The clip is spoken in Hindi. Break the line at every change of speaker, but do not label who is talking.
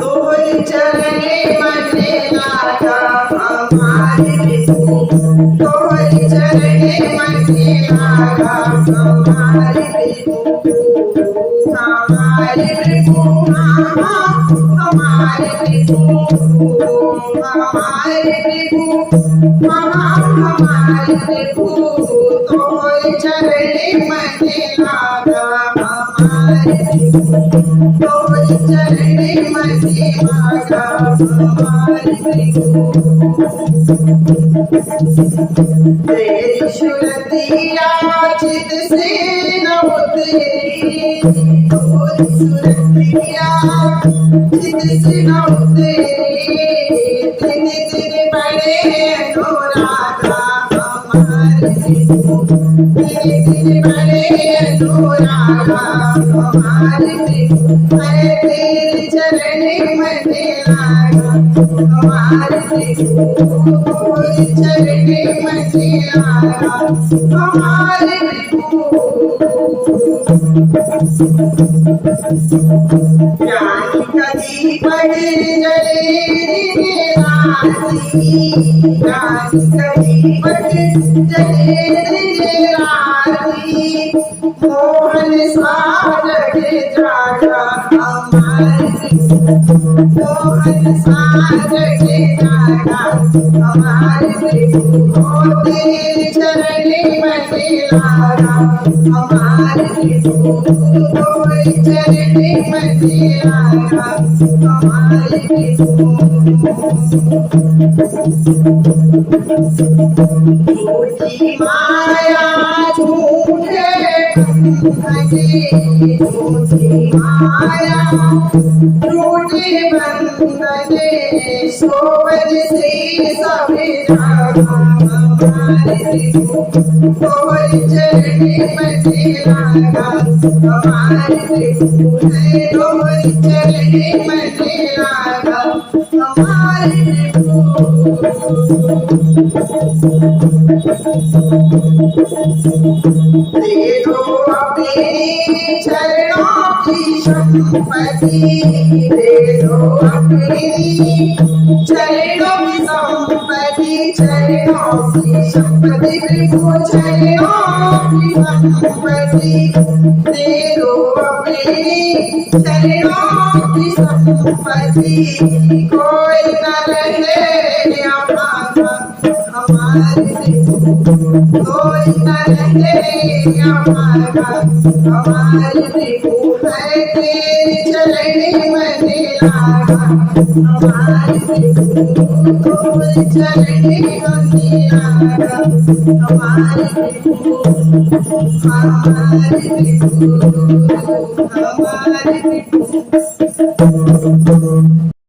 तोहि चरणे मने लागा हमारे प्रभु, तोहि चरणे मने लागा हमारे प्रभु, हमारे प्रभु, हमारे प्रभु, हमारे प्रभु, हमारे प्रभु, तोहि चरणे मने लागा हमारे प्रभु, तोहि चरणे मने लागा हमारे प्रभु। तेरी सुरतिया चित से न उतरी, तोरी सुरतिया चित से न उतरी, दिन दिन बड़े अनुरागा हमारे प्रभु, दिन दिन बड़े अनुरागा हमारे प्रभु, अरे तेरे चरणे मने लागा हमारे प्रभु, तोहि चरणे मने लागा हमारे प्रभु। ज्ञानी कदी पढ़े जले राती, ज्ञानी कदी पढ़े जले राती, मोहन सागर जागा हमारे प्रभु, मोहन सागर जागा हमारे प्रभु, ओ तेरे चरणे मने लागा हमारे प्रभु, तोहि चरणे मने लागा हमारे प्रभु। झूठी माया झूठे बंधने, झूठी माया झूठे बंधने, सोवज से सभी जागा हमारे प्रभु, तोहि चरणे मने लागा हमारे प्रभु, तोहि चरणे मने लागा हमारे प्रभु। दे दो अपने चरणों की संपत्ति, दे दो अपने चरणों की संपत्ति, चरणों की संपत्ति प्रभु, चरणों की संपत्ति, दे दो अपने चरणों की संपत्ति, कोई न रहे अभागा हमारे प्रभु, कोई न रहे अभागा हमारे प्रभु, है तेरे चरणे मने लागा हमारे प्रभु, तोहि चरणे मने लागा हमारे प्रभु, हमारे प्रभु, हमारे प्रभु।